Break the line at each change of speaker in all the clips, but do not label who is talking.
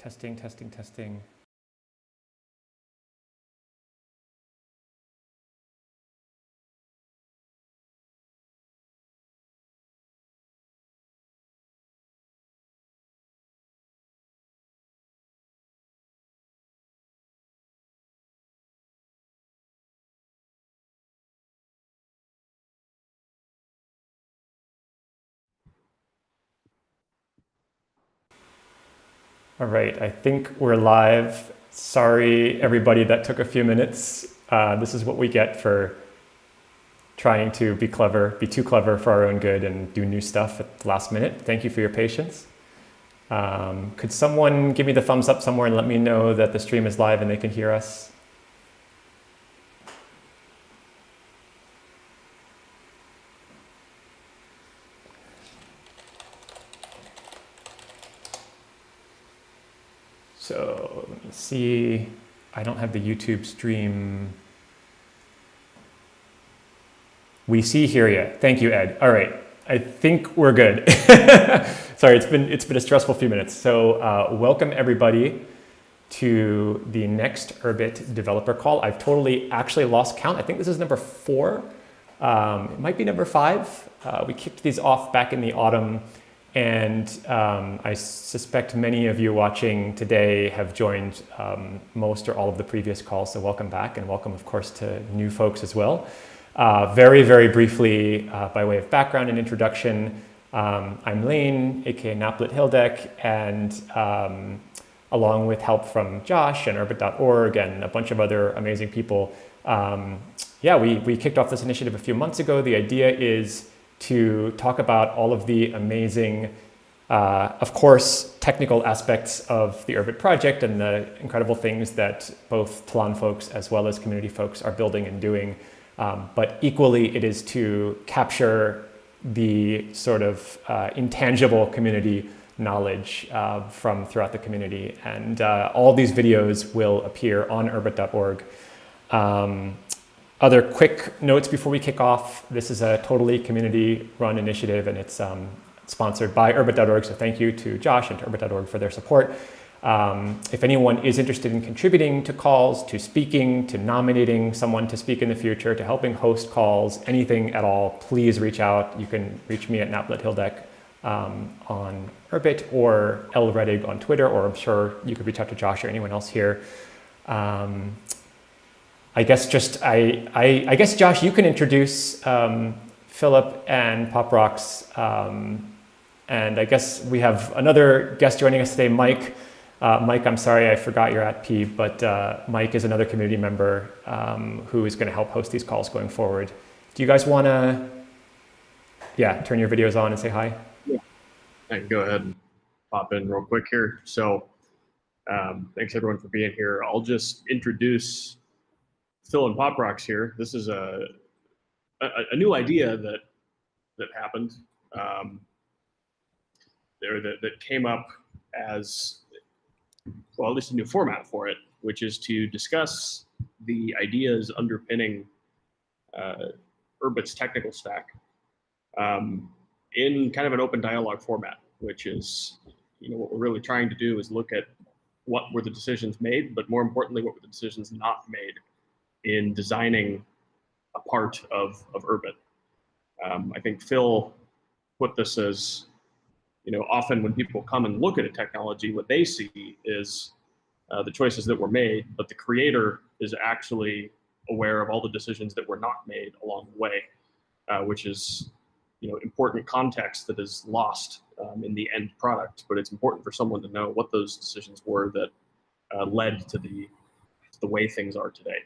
Testing, testing, testing. All right, I think we're live. Sorry, everybody, that took a few minutes. This is what we get for trying to be clever, be too clever for our own good and do new stuff at the last minute. Thank you for your patience. Could someone give me the thumbs up somewhere and let me know that the stream is live and they can hear us? So let me see. I don't have the YouTube stream. We see, hear you. Thank you, Ed. All right, I think we're good. Sorry, it's been a stressful few minutes. So welcome everybody to the next Urbit developer call. I've totally actually lost count. I think this is number 4. It might be number 5. We kicked these off back in the autumn. And I suspect many of you watching today have joined most or all of the previous calls, so welcome back, and welcome, of course, to new folks as well. Very, very briefly, by way of background and introduction, I'm Lane, aka Naplet Hildek, and along with help from Josh and Urbit.org and a bunch of other amazing people, we kicked off this initiative a few months ago. The idea is to talk about all of the amazing, of course, technical aspects of the Urbit project and the incredible things that both Tlon folks as well as community folks are building and doing. But equally, it is to capture the sort of intangible community knowledge from throughout the community. And all these videos will appear on Urbit.org. Other quick notes before we kick off. This is a totally community-run initiative, and it's sponsored by Urbit.org, so thank you to Josh and to Urbit.org for their support. If anyone is interested in contributing to calls, to speaking, to nominating someone to speak in the future, to helping host calls, anything at all, please reach out. You can reach me at Naplet Hildek on Urbit or lredig on Twitter, or I'm sure you could reach out to Josh or anyone else here. I guess Josh, you can introduce Philip and Poprox, and I guess we have another guest joining us today, Mike. Mike, I'm sorry I forgot you're at P, but Mike is another community member who is going to help host these calls going forward. Do you guys want to, turn your videos on and say hi?
Yeah, I can go ahead and pop in real quick here. So thanks everyone for being here. I'll just introduce Phil and Poprox here. This is a new idea that happened that came up as, well, at least a new format for it, which is to discuss the ideas underpinning Urbit's technical stack in kind of an open dialogue format, which is, what we're really trying to do is look at what were the decisions made, but more importantly, what were the decisions not made in designing a part of Urbit. I think Phil put this as, often when people come and look at a technology, what they see is the choices that were made, but the creator is actually aware of all the decisions that were not made along the way, which is, important context that is lost in the end product. But it's important for someone to know what those decisions were that led to the way things are today.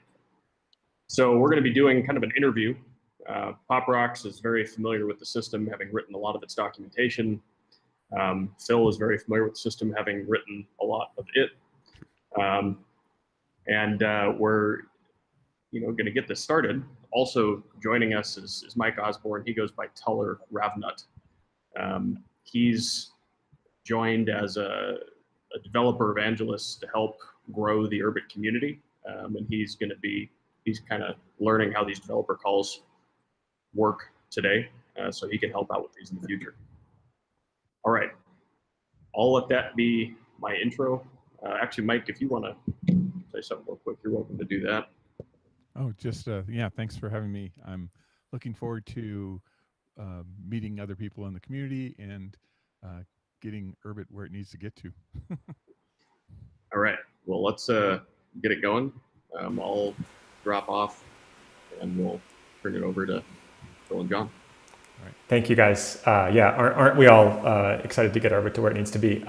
So we're going to be doing kind of an interview. Poprox is very familiar with the system, having written a lot of its documentation. Phil is very familiar with the system, having written a lot of it. We're going to get this started. Also joining us is Mike Osborne. He goes by Tuller Ravnut. He's joined as a developer evangelist to help grow the Urbit community. And he's kind of learning how these developer calls work today, so he can help out with these in the future. All right, I'll let that be my intro. Actually, Mike, if you want to say something real quick, you're welcome to do that.
Oh, just yeah, thanks for having me. I'm looking forward to meeting other people in the community and getting Urbit where it needs to get to.
All right. Well, let's get it going. I'll drop off, and we'll turn it over to Phil and John.
Thank you, guys. Yeah, aren't we all excited to get Urbit to where it needs to be,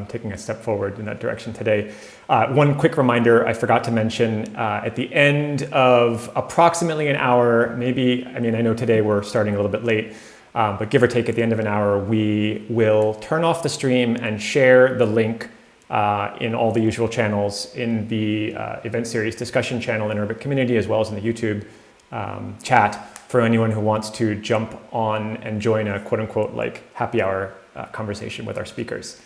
taking a step forward in that direction today. One quick reminder, I forgot to mention, at the end of approximately an hour, maybe, I mean, I know today we're starting a little bit late, but give or take at the end of an hour, we will turn off the stream and share the link in all the usual channels in the event series discussion channel in Urbit community, as well as in the YouTube chat, for anyone who wants to jump on and join a quote unquote like happy hour conversation with our speakers.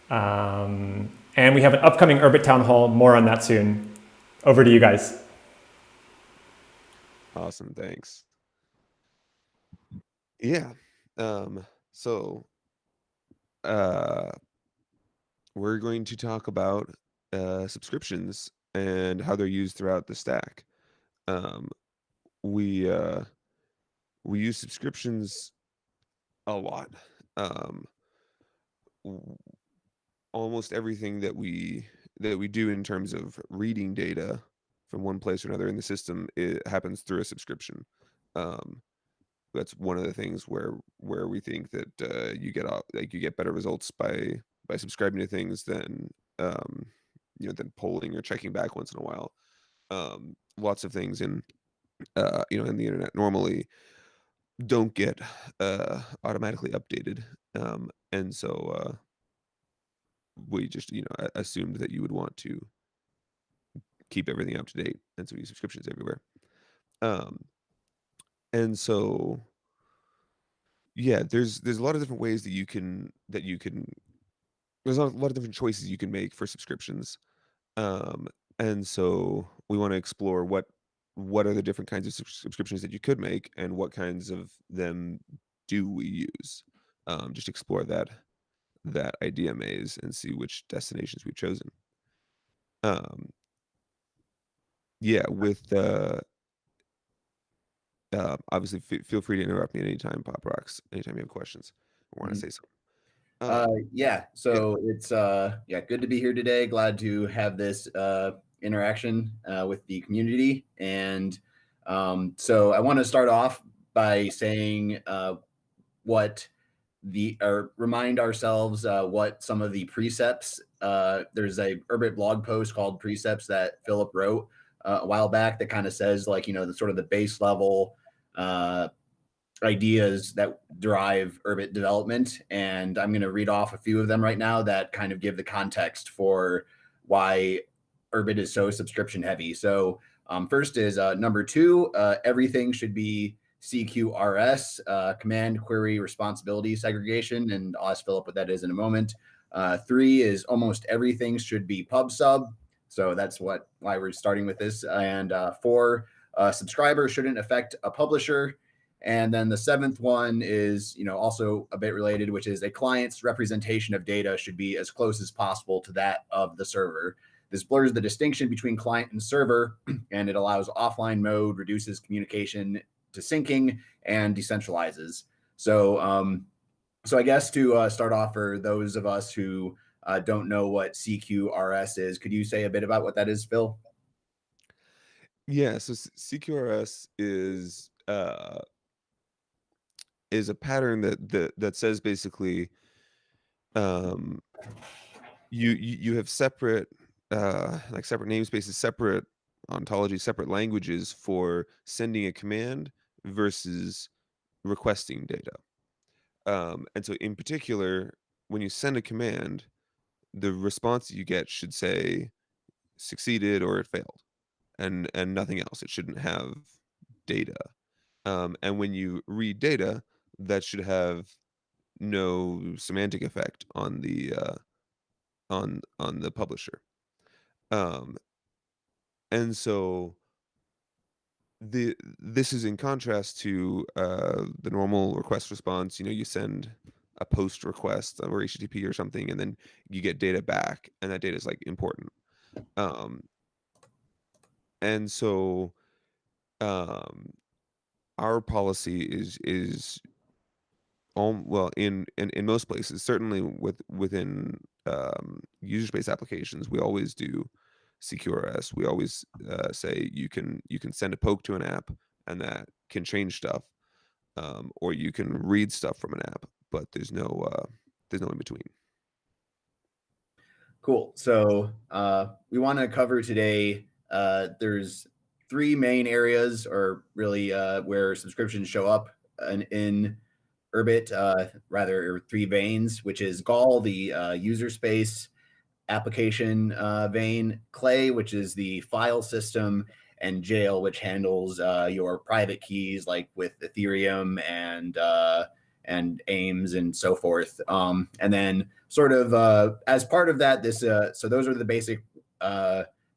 And we have an upcoming Urbit Town Hall, more on that soon. Over to you guys.
Awesome, thanks. Yeah, so we're going to talk about subscriptions and how they're used throughout the stack. We use subscriptions a lot. Almost everything that we do in terms of reading data from one place or another in the system, it happens through a subscription. That's one of the things where we think that you get better results by subscribing to things than than polling or checking back once in a while. Lots of things in in the internet normally don't get automatically updated, and so we just assumed that you would want to keep everything up to date, and so we use subscriptions everywhere. And so yeah, there's a lot of different ways that you can there's a lot of different choices you can make for subscriptions. And so we want to explore what are the different kinds of subscriptions that you could make, and what kinds of them do we use. Just explore that idea maze and see which destinations we've chosen. Yeah, with obviously feel free to interrupt me anytime, Poprox, anytime you have questions or want to say something.
Yeah, so it's yeah, good to be here today. Glad to have this interaction with the community. And so I want to start off by saying remind ourselves what some of the precepts, there's a Urbit blog post called Precepts that Philip wrote a while back that kind of says, like, the sort of the base level ideas that drive Urbit development. And I'm going to read off a few of them right now that kind of give the context for why Urbit is so subscription heavy. So first is number 2, everything should be CQRS, command query responsibility segregation. And I'll ask Philip what that is in a moment. 3 is almost everything should be pub sub. So that's why we're starting with this. And 4, subscribers shouldn't affect a publisher. And then the 7th one is, also a bit related, which is a client's representation of data should be as close as possible to that of the server. This blurs the distinction between client and server, and it allows offline mode, reduces communication to syncing, and decentralizes. So, so I guess to start off, for those of us who don't know what CQRS is, could you say a bit about what that is, Phil?
Yeah, so CQRS is a pattern that says basically you have separate separate namespaces, separate ontologies, separate languages for sending a command versus requesting data. And so in particular, when you send a command, the response you get should say succeeded or it failed, and nothing else. It shouldn't have data. And when you read data, that should have no semantic effect on the publisher. And so this is in contrast to the normal request response. You send a post request or HTTP or something, and then you get data back, and that data is like important. And so our policy is well, in most places, certainly within user space applications, we always do CQRS. We always say you can send a poke to an app, and that can change stuff, or you can read stuff from an app, but there's no in between.
Cool. So we want to cover today, there's three main areas, or really where subscriptions show up in Urbit, rather, or three veins, which is Gall, the user space application vein, Clay, which is the file system, and Jail, which handles your private keys, like with Ethereum and AIMS and so forth. And then sort of as part of that, so those are the basic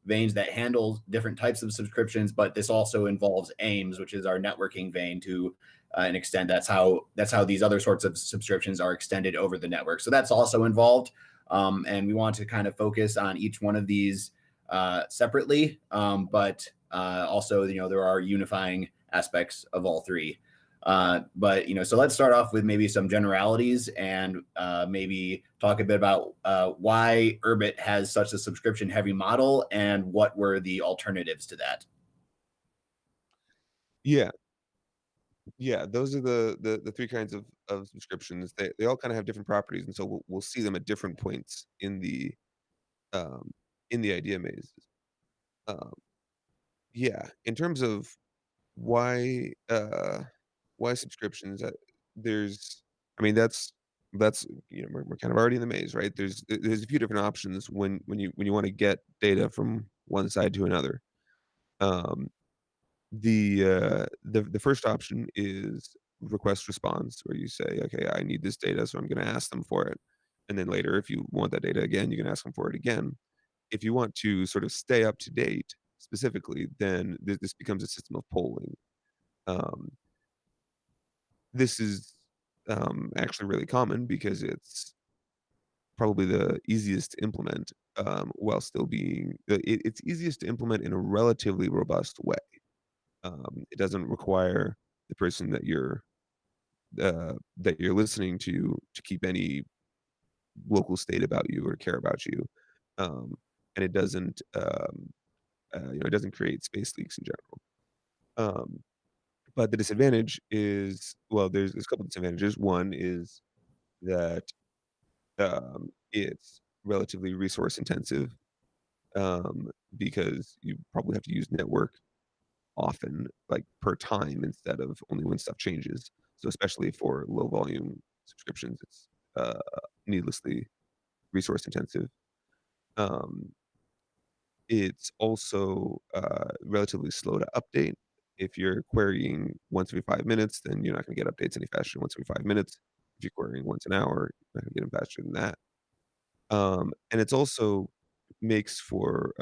veins that handle different types of subscriptions, but this also involves AIMS, which is our networking vein to an extent. That's how these other sorts of subscriptions are extended over the network. So that's also involved. And we want to kind of focus on each one of these separately, but also, there are unifying aspects of all three. But so let's start off with maybe some generalities, and maybe talk a bit about why Urbit has such a subscription heavy model, and what were the alternatives to that.
Yeah, those are the three kinds of subscriptions. They all kind of have different properties, and so we'll see them at different points in the idea mazes. Yeah, in terms of why subscriptions, that's we're kind of already in the maze, right? There's a few different options when you want to get data from one side to another. The first option is request response, where you say, okay, I need this data, so I'm going to ask them for it, and then later, if you want that data again, you can ask them for it again. If you want to sort of stay up to date specifically, then this becomes a system of polling. This is actually really common because it's probably the easiest to implement, while still being it's easiest to implement in a relatively robust way. It doesn't require the person that you're listening to keep any local state about you or care about you, and it doesn't it doesn't create space leaks in general. But the disadvantage is, well, there's a couple of disadvantages. One is that it's relatively resource intensive, because you probably have to use network often, like per time, instead of only when stuff changes. So especially for low volume subscriptions, it's needlessly resource intensive. It's also relatively slow to update. If you're querying once every 5 minutes, then you're not going to get updates any faster than once every 5 minutes. If you're querying once an hour, you're not going to get them faster than that. And it's also makes for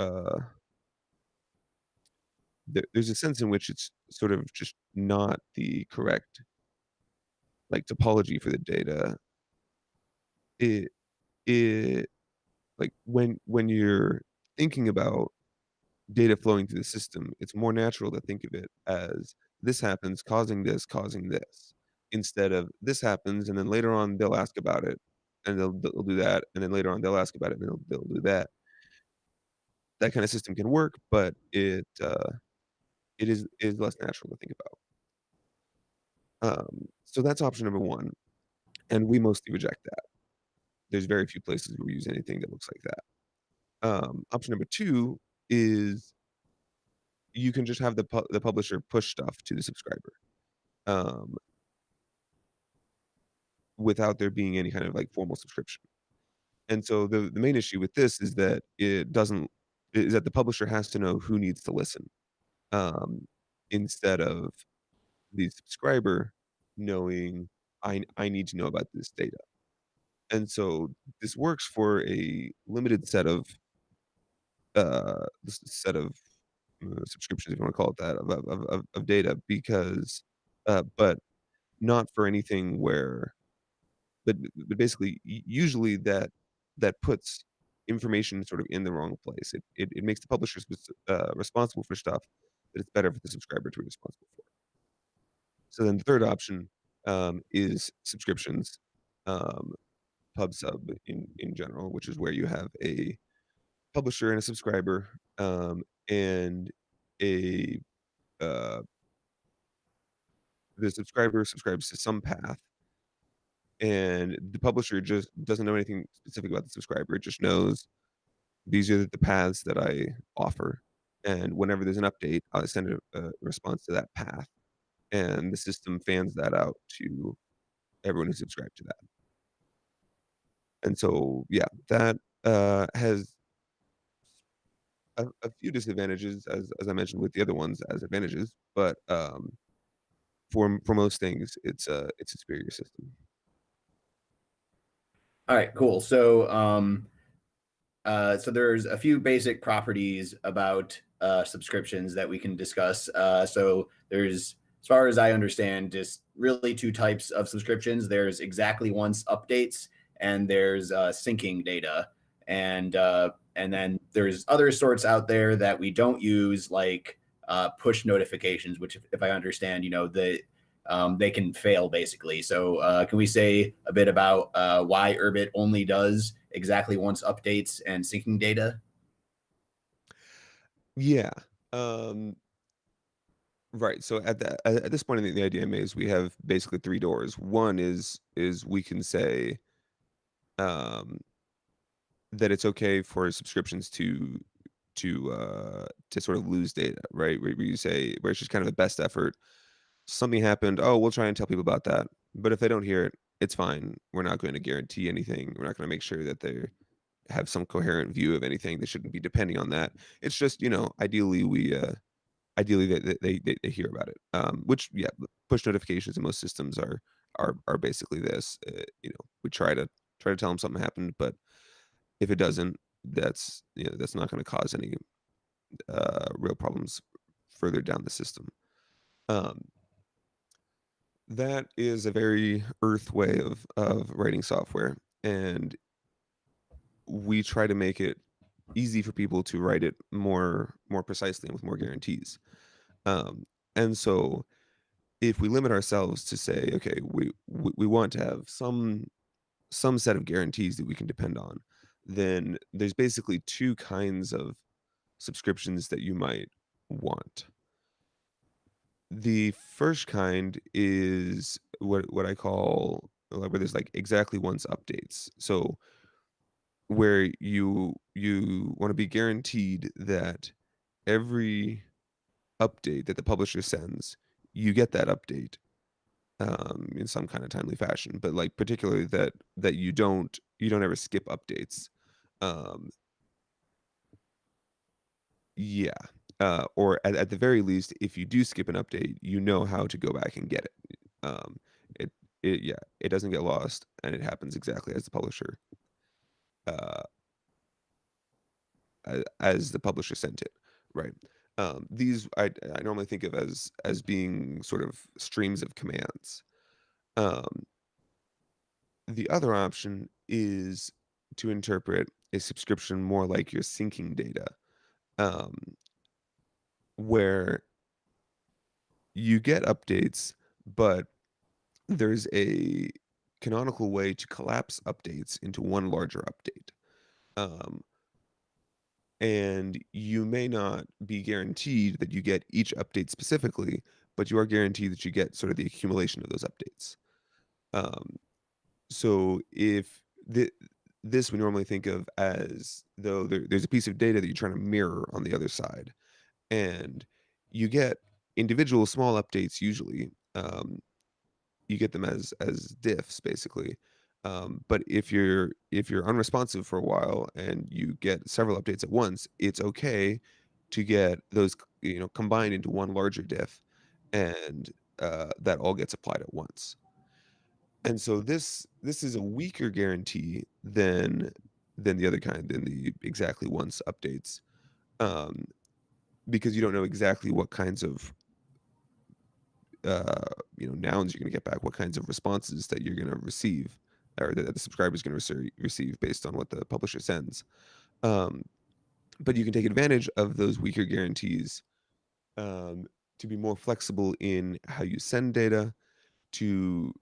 there's a sense in which it's sort of just not the correct like topology for the data. It like when you're thinking about data flowing through the system, it's more natural to think of it as this happens causing this, instead of this happens and then later on they'll ask about it and they'll do that, and then later on they'll ask about it and they'll do that. That kind of system can work, but it is less natural to think about. So that's option number one, and we mostly reject that. There's very few places where we use anything that looks like that. Option number two is you can just have the publisher push stuff to the subscriber, without there being any kind of like formal subscription. And so the main issue with this is that the publisher has to know who needs to listen, instead of the subscriber knowing I need to know about this data. And so this works for a limited set of subscriptions, if you want to call it that, of data, because but not for anything where but basically, usually that puts information sort of in the wrong place. It makes the publishers responsible for stuff that it's better for the subscriber to be responsible for. So then the third option is subscriptions, pub sub in general, which is where you have a publisher and a subscriber, and a the subscriber subscribes to some path, and the publisher just doesn't know anything specific about the subscriber. It just knows these are the paths that I offer, and whenever there's an update, I send a response to that path, and the system fans that out to everyone who subscribed to that. And so, yeah, that has a few disadvantages, as I mentioned with the other ones as advantages, but for most things, it's a superior system.
All right, cool. So so there's a few basic properties about subscriptions that we can discuss. So there's, as far as I understand, just really two types of subscriptions. There's exactly once updates, and there's syncing data. And then there's other sorts out there that we don't use, like push notifications, which, if I understand, they can fail basically. So can we say a bit about why Urbit only does exactly once updates and syncing data?
Yeah. Right. So at this point in the idea maze, we have basically three doors. One is we can say that it's okay for subscriptions to sort of lose data, right? Where you say where it's just kind of the best effort. Something happened. Oh, we'll try and tell people about that. But if they don't hear it, it's fine. We're not going to guarantee anything. We're not going to make sure that they have some coherent view of anything. They shouldn't be depending on that. It's just, ideally ideally they hear about it. Which, yeah, push notifications in most systems are basically this. We try to tell them something happened, but if it doesn't, that's not going to cause any real problems further down the system. That is a very earth way of writing software, and we try to make it easy for people to write it more precisely and with more guarantees. And so if we limit ourselves to say, okay, we want to have some set of guarantees that we can depend on, then there's basically two kinds of subscriptions that you might want. The first kind is what I call, like, where there's like exactly once updates. So where you want to be guaranteed that every update that the publisher sends, you get that update in some kind of timely fashion. But like particularly that you don't ever skip updates. Yeah. Or at the very least, if you do skip an update, you know how to go back and get it. It it doesn't get lost, and it happens exactly as the publisher uh, as the publisher sent it, right? These I normally think of as being sort of streams of commands. Um, the other option is to interpret a subscription more like you're syncing data, um, where you get updates, but there's a canonical way to collapse updates into one larger update. Um, and you may not be guaranteed that you get each update specifically, but you are guaranteed that you get sort of the accumulation of those updates. So if this we normally think of as though there's a piece of data that you're trying to mirror on the other side, and you get individual small updates usually. You get them as diffs basically. But if you're unresponsive for a while and you get several updates at once, it's okay to get those combined into one larger diff, and that all gets applied at once. And so this is a weaker guarantee than the other kind, than the exactly once updates, um, because you don't know exactly what kinds of nouns you're going to get back, what kinds of responses that you're going to receive or that the subscriber is going to receive based on what the publisher sends. But you can take advantage of those weaker guarantees to be more flexible in how you send data, to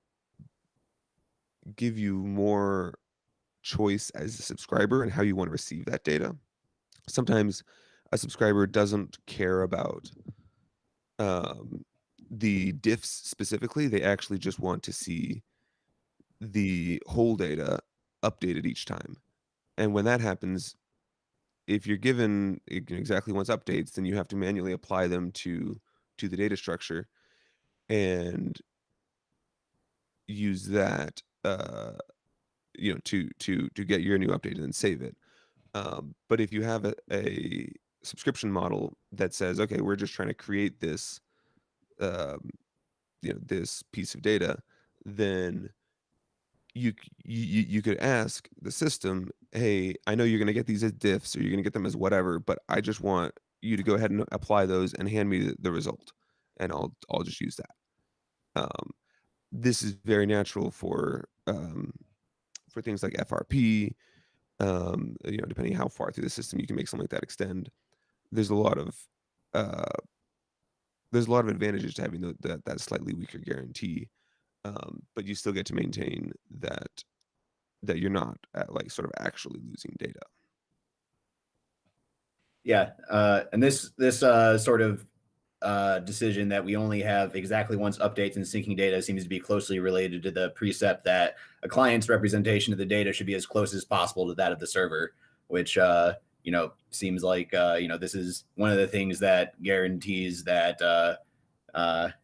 give you more choice as a subscriber and how you want to receive that data. Sometimes a subscriber doesn't care about the diffs specifically. They actually just want to see the whole data updated each time. And when that happens, if you're given exactly once updates, then you have to manually apply them to the data structure and use that to get your new update and then save it. But if you have a subscription model that says, okay, we're just trying to create this this piece of data, then you could ask the system, hey, I know you're going to get these as diffs or you're going to get them as whatever, but I just want you to go ahead and apply those and hand me the result, and I'll just use that. This is very natural for things like FRP. Depending how far through the system you can make something like that extend. There's a lot of advantages to having that slightly weaker guarantee, but you still get to maintain that you're not like sort of actually losing data.
Yeah, and this sort of decision that we only have exactly once updates and syncing data seems to be closely related to the precept that a client's representation of the data should be as close as possible to that of the server, which seems like this is one of the things that guarantees that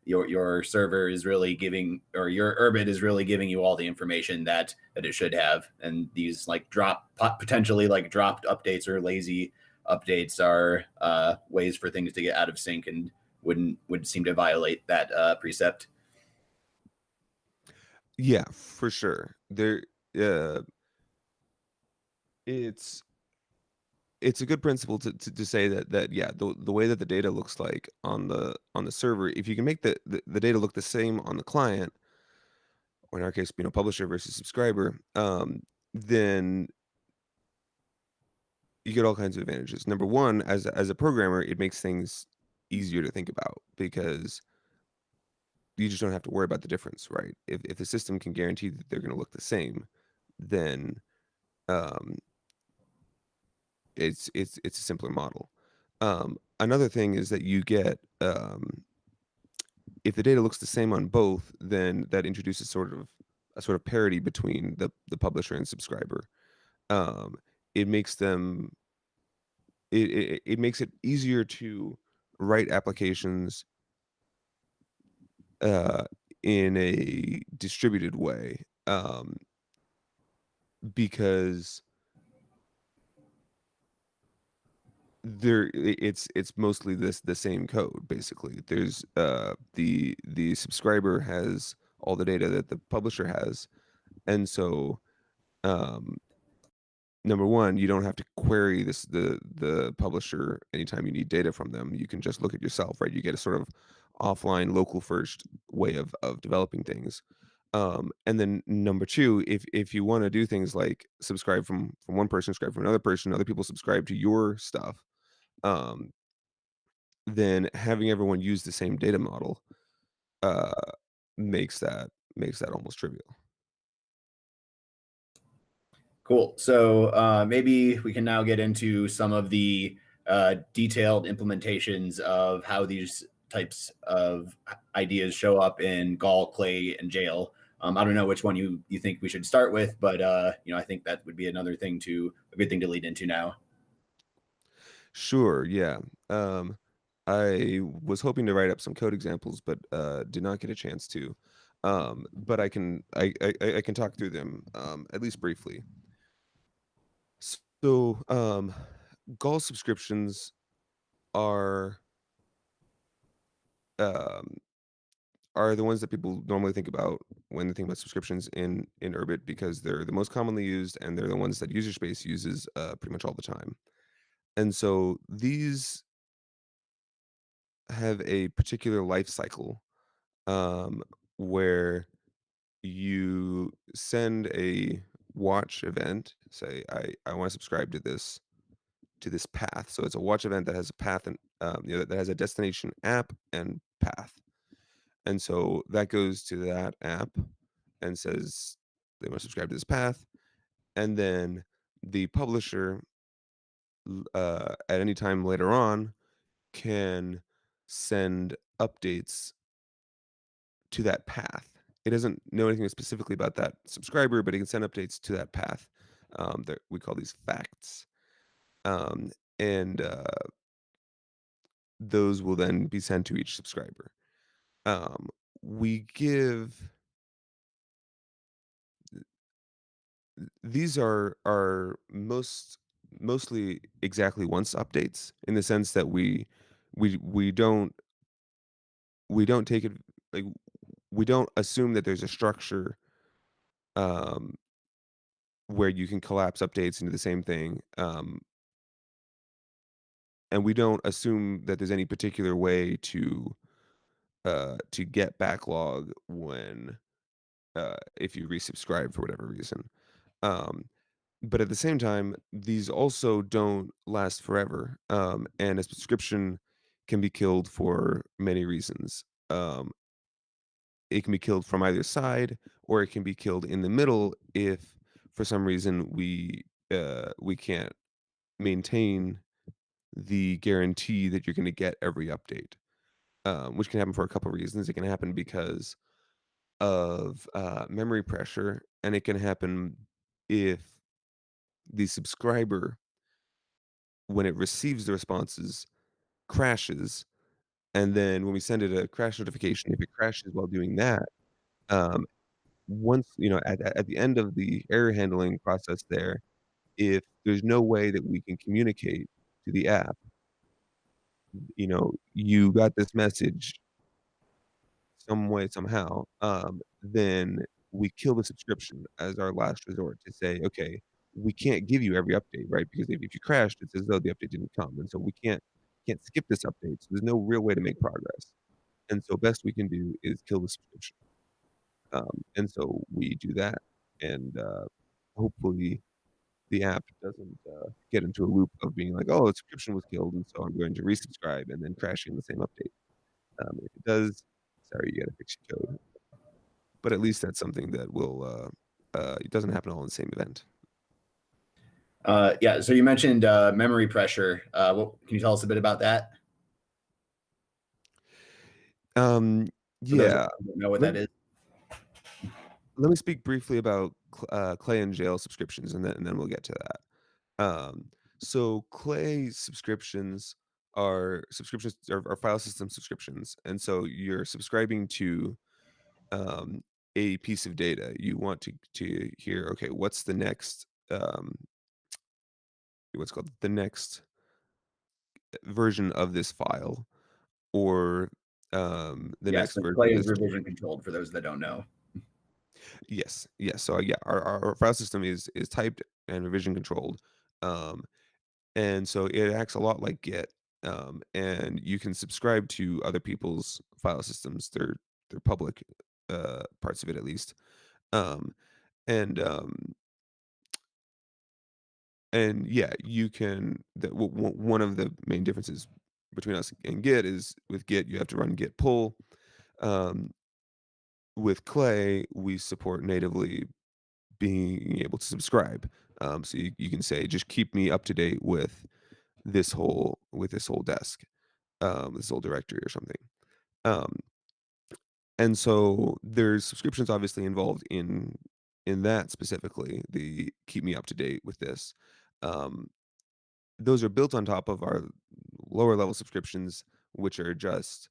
your server is really giving, or your Urbit is really giving you all the information that it should have. And these like potentially dropped updates or lazy updates are ways for things to get out of sync and would seem to violate that precept.
Yeah, for sure. There, it's a good principle to say that yeah, the way that the data looks like on the server, if you can make the data look the same on the client, or in our case, publisher versus subscriber, then you get all kinds of advantages. Number one, as a programmer, it makes things easier to think about because you just don't have to worry about the difference, right? If the system can guarantee that they're going to look the same, then it's a simpler model. Another thing is that you get if the data looks the same on both, then that introduces a sort of parity between the publisher and subscriber. It makes them it makes it easier to write applications in a distributed way, because it's mostly the same code. Basically, there's the subscriber has all the data that the publisher has, and so number one, you don't have to query the publisher anytime you need data from them. You can just look at yourself, right? You get a sort of offline, local first way of developing things. And then number two, if you want to do things like subscribe from one person, subscribe from another person, other people subscribe to your stuff, then having everyone use the same data model makes that almost trivial.
Cool. So maybe we can now get into some of the detailed implementations of how these types of ideas show up in Gall, Clay, and Jail. I don't know which one you think we should start with, but I think that would be a good thing to lead into now.
Sure. Yeah. I was hoping to write up some code examples, but did not get a chance to. But I can talk through them at least briefly. So Gall subscriptions are the ones that people normally think about when they think about subscriptions in Urbit, because they're the most commonly used and they're the ones that user space uses pretty much all the time. And so these have a particular life cycle where you send a watch event. Say I want to subscribe to this path. So it's a watch event that has a path and that has a destination app and path. And so that goes to that app and says they want to subscribe to this path. And then the publisher, at any time later on, can send updates to that path. It doesn't know anything specifically about that subscriber, but it can send updates to that path. That we call these facts. And those will then be sent to each subscriber. We give these are mostly exactly once updates, in the sense that we don't take it, like, we don't assume that there's a structure um where you can collapse updates into the same thing, and we don't assume that there's any particular way to get backlog when if you resubscribe for whatever reason. Um, but at the same time, these also don't last forever, and a subscription can be killed for many reasons. It can be killed from either side, or it can be killed in the middle if, for some reason, we can't maintain the guarantee that you're going to get every update, which can happen for a couple reasons. It can happen because of memory pressure, and it can happen if the subscriber, when it receives the responses, crashes, and then when we send it a crash notification, if it crashes while doing that, um, once at the end of the error handling process there, if there's no way that we can communicate to the app, you got this message some way, somehow, then we kill the subscription as our last resort to say, okay, we can't give you every update, right? Because if you crashed, it's as though the update didn't come, and so we can't skip this update. So there's no real way to make progress, and so best we can do is kill the subscription. And so we do that, and hopefully the app doesn't get into a loop of being like, oh, the subscription was killed, and so I'm going to resubscribe, and then crashing the same update. If it does, sorry, you got to fix your code. But at least that's something that will it doesn't happen all in the same event.
Yeah. So you mentioned memory pressure. Can you tell us a bit about that? For those
Yeah.
who don't know what that is.
Let me speak briefly about Clay and jail subscriptions, and then we'll get to that. So Clay subscriptions are file system subscriptions, and so you're subscribing to a piece of data. You want to hear, okay, what's the next what's called the next version of this file, or the
Yes,
next
but
version
Clay
of
is
this.
revision controlled for those that don't know.
Yes, yes. So yeah, our file system is typed and revision controlled, um, and so it acts a lot like Git. And you can subscribe to other people's file systems. They're public parts of it, at least. Um, and yeah, you can. One of the main differences between us and Git is, with Git you have to run git pull. Um, with Clay, we support natively being able to subscribe. So you can say, just keep me up to date with this whole desk, this whole directory or something. Um, and so there's subscriptions obviously involved in that specifically. The keep me up to date with this. Um, those are built on top of our lower level subscriptions, which are just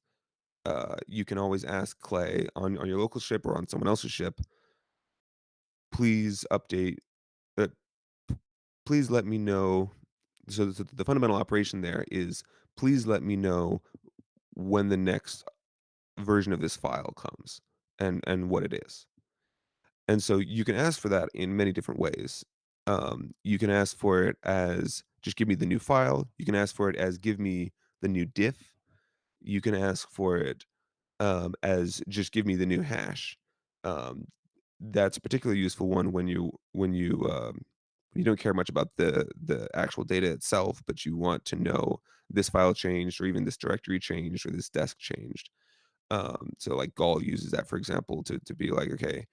you can always ask Clay on your local ship or on someone else's ship, please update. Uh, please let me know. So the fundamental operation there is, please let me know when the next version of this file comes, and what it is. And so you can ask for that in many different ways. You can ask for it as, just give me the new file. You can ask for it as, give me the new diff. You can ask for it as, just give me the new hash. Um, that's a particularly useful one when you don't care much about the actual data itself, but you want to know this file changed, or even this directory changed, or this desk changed. So like Gall uses that, for example, to be like, okay,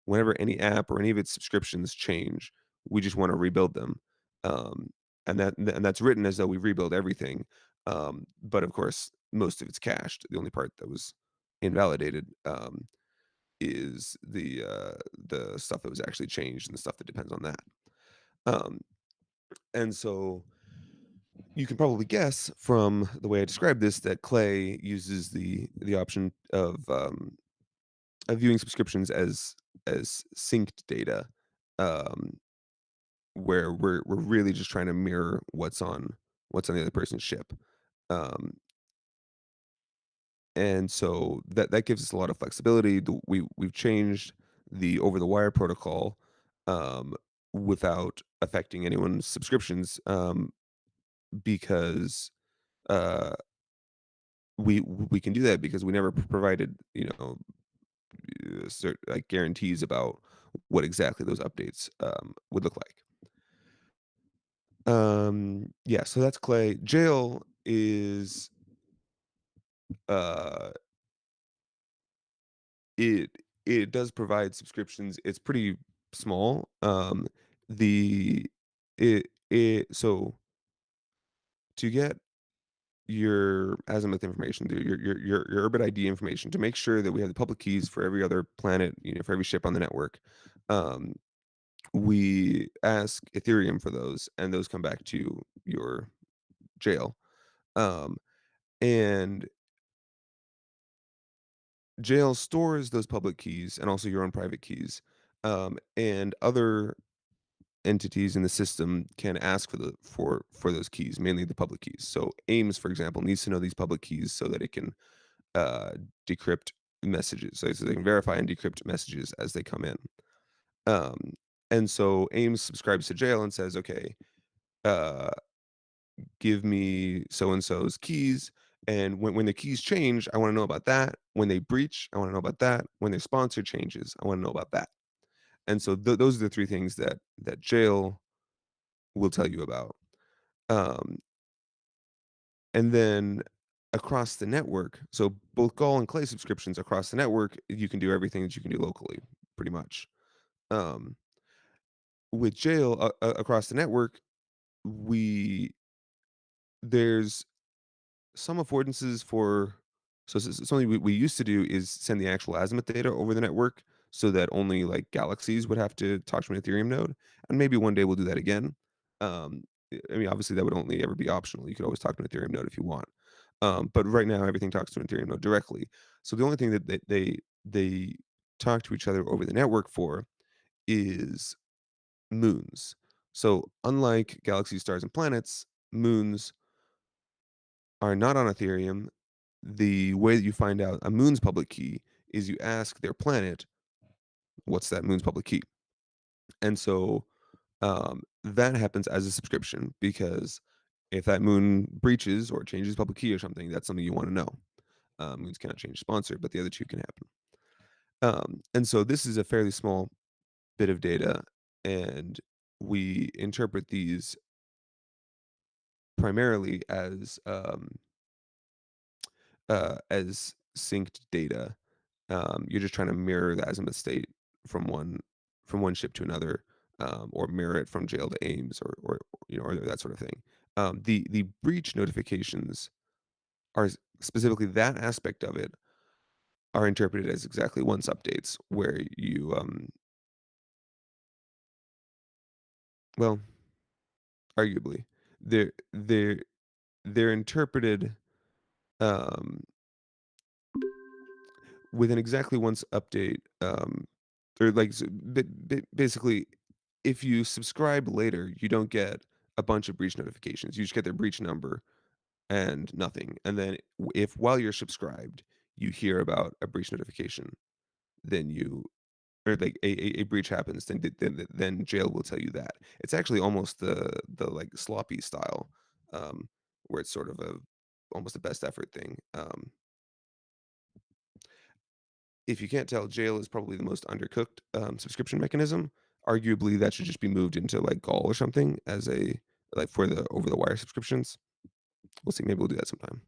whenever any app or any of its subscriptions change, we just want to rebuild them. Um, and that's written as though we rebuild everything. But of course, most of it's cached. The only part that was invalidated is the stuff that was actually changed and the stuff that depends on that. Um, and so you can probably guess from the way I described this that Clay uses the option of viewing subscriptions as synced data, um, where we're really just trying to mirror what's on the other person's ship. Um, and so that gives us a lot of flexibility. We've changed the over the wire protocol um, without affecting anyone's subscriptions, because uh, we can do that because we never provided like guarantees about what exactly those updates would look like. Yeah, so that's Clay. Jail is uh it it does provide subscriptions. It's pretty small. The it so to get your azimuth information, your Urbit ID information, to make sure that we have the public keys for every other planet, for every ship on the network. Um, we ask Ethereum for those, and those come back to your jail. Um, and jail stores those public keys and also your own private keys. And other entities in the system can ask for those keys, mainly the public keys. So Ames, for example, needs to know these public keys so that it can uh, decrypt messages, so they can verify and decrypt messages as they come in. Um, and so Ames subscribes to jail and says, okay, uh, give me so and so's keys. And when the keys change, I want to know about that. When they breach, I want to know about that. When their sponsor changes, I want to know about that. And so those are the three things that jail will tell you about. Um, and then across the network, so both Gall and Clay subscriptions across the network, you can do everything that you can do locally, pretty much. Um, with jail across the network, we there's some affordances for something we used to do is send the actual azimuth data over the network so that only like galaxies would have to talk to an Ethereum node, and maybe one day we'll do that again. I mean, obviously that would only ever be optional. You could always talk to an Ethereum node if you want, but right now everything talks to an Ethereum node directly. So the only thing that they talk to each other over the network for is moons. So unlike galaxies, stars, and planets, moons are not on Ethereum. The way that you find out a moon's public key is you ask their planet, what's that moon's public key? And so that happens as a subscription, because if that moon breaches or changes public key or something, that's something you want to know. Moons cannot change sponsor, but the other two can happen. And so this is a fairly small bit of data, and we interpret these primarily as synced data. You're just trying to mirror the azimuth state from one ship to another, or mirror it from jail to Ames, or that sort of thing. The breach notifications are specifically that aspect of it are interpreted as exactly once updates, where well, arguably, they're interpreted um, with an exactly once update, or like basically, if you subscribe later, you don't get a bunch of breach notifications. You just get their breach number and nothing. And then if while you're subscribed, you hear about a breach notification, then you or like a breach happens, then jail will tell you that. It's actually almost the like sloppy style, um, where it's sort of a almost a best effort thing. if you can't tell, jail is probably the most undercooked subscription mechanism. Arguably, that should just be moved into like Gall or something as a like for the over the wire subscriptions. We'll see. Maybe we'll do that sometime.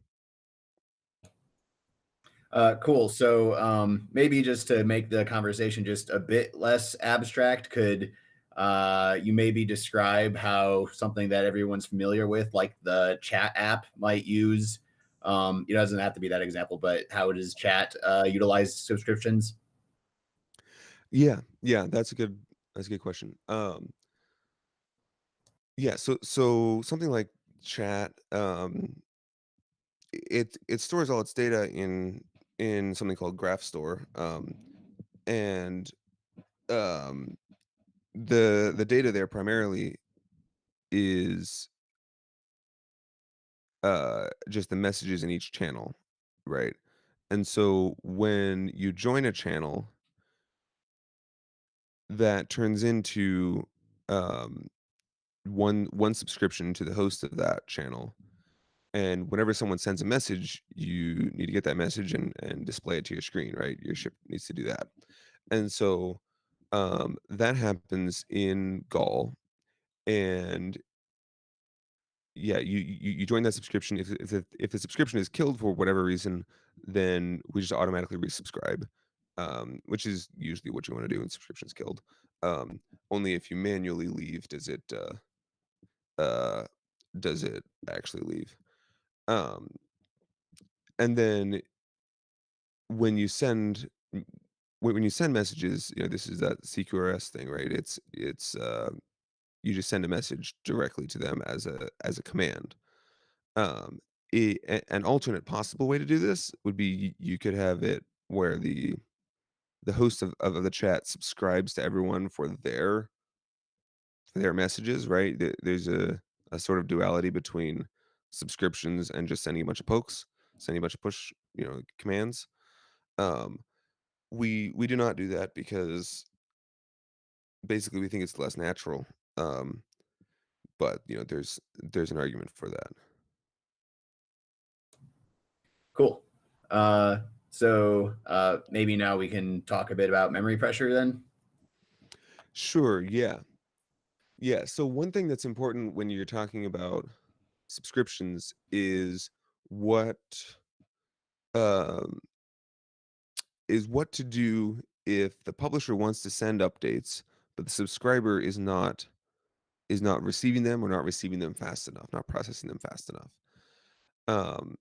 Cool. So maybe just to make the conversation just a bit less abstract, could you maybe describe how something that everyone's familiar with, like the chat app, might use? It doesn't have to be that example, but how does chat utilize subscriptions?
Yeah, that's a good question. Yeah, so something like chat, it stores all its data in something called Graph Store, and um, the data there primarily is just the messages in each channel, right? And so when you join a channel, that turns into um, one subscription to the host of that channel. And whenever someone sends a message, you need to get that message and display it to your screen, right? Your ship needs to do that. And so that happens in Gall. And yeah, you join that subscription. If the subscription is killed for whatever reason, then we just automatically resubscribe, which is usually what you want to do when subscription's killed. Only if you manually leave uh, does it actually leave. And then when you send when you send messages, this is that CQRS thing, right? It's you just send a message directly to them as a command. Um, an alternate possible way to do this would be you could have it where the host of the chat subscribes to everyone for their messages, right? There's a sort of duality between subscriptions and just sending a bunch of pokes, sending a bunch of push, commands. Um, we do not do that because basically we think it's less natural. Um, but there's an argument for that.
Cool. So maybe now we can talk a bit about memory pressure then.
Sure, yeah. Yeah, so one thing that's important when you're talking about subscriptions um, is what to do if the publisher wants to send updates, but the subscriber is not receiving them or not receiving them fast enough, not processing them fast enough. Um,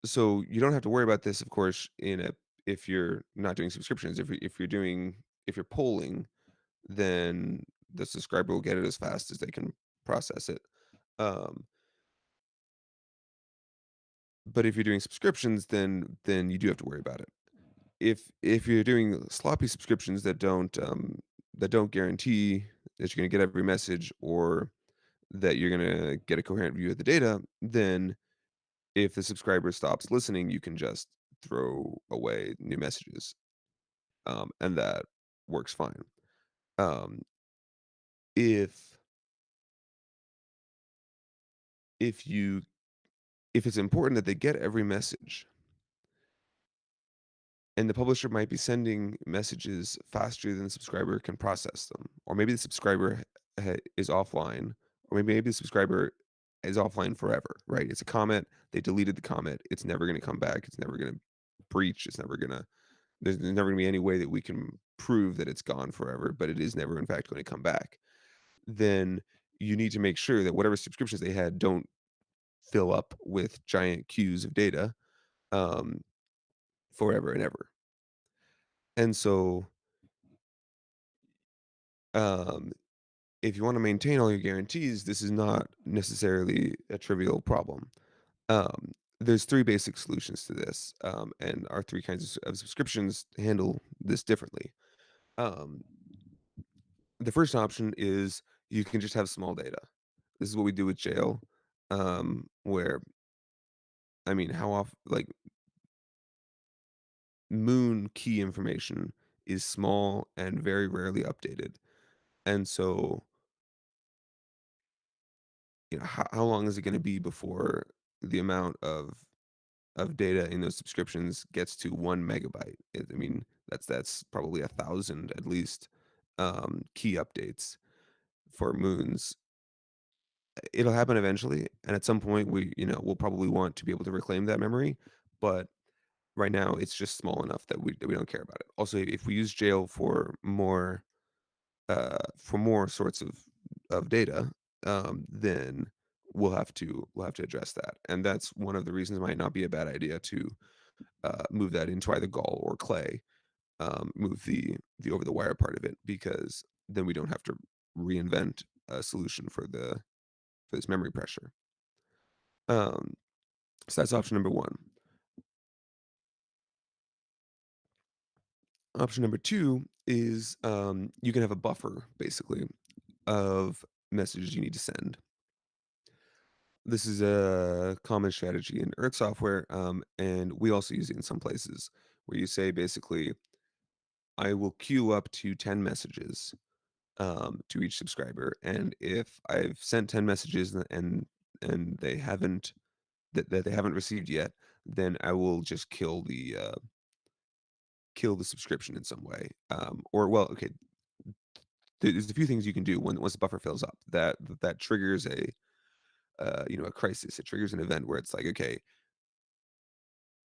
so you don't have to worry about this, of course, if you're not doing subscriptions. If you're polling, then the subscriber will get it as fast as they can process it. Um, but if you're doing subscriptions, then you do have to worry about it. If you're doing sloppy subscriptions that don't guarantee that you're going to get every message or that you're going to get a coherent view of the data, then if the subscriber stops listening, you can just throw away new messages, and that works fine. Um, if if you if it's important that they get every message, and the publisher might be sending messages faster than the subscriber can process them, or maybe the subscriber is offline, or maybe the subscriber is offline forever, right? It's a comment, they deleted the comment, it's never going to come back, it's never going to breach, there's never going to be any way that we can prove that it's gone forever, but it is never in fact going to come back. Then you need to make sure that whatever subscriptions they had don't fill up with giant queues of data, um, forever and ever. And so um, if you want to maintain all your guarantees, this is not necessarily a trivial problem. There's three basic solutions to this, and our three kinds of subscriptions handle this differently. Um, the first option is you can just have small data. This is what we do with jail, where I mean, how often like moon key information is small and very rarely updated, and so how long is it going to be before the amount of of data in those subscriptions gets to 1 megabyte, I mean, that's probably 1,000 at least key updates for moons. It'll happen eventually, and at some point we'll probably want to be able to reclaim that memory, but right now it's just small enough that we don't care about it. Also, if we use jail for more sorts of data, then we'll have to address that, and that's one of the reasons it might not be a bad idea to move that into either gall or clay. Move the over the wire part of it, because then we don't have to reinvent a solution for this memory pressure. So that's option number one. Option number two is you can have a buffer, basically, of messages you need to send. This is a common strategy in Earth software, and we also use it in some places, where you say basically, I will queue up to 10 messages to each subscriber, and if I've sent 10 messages and they haven't that they haven't received yet, then I will just kill the subscription in some way. Or well, okay, there's a few things you can do once the buffer fills up that triggers a crisis. It triggers an event where it's like, okay,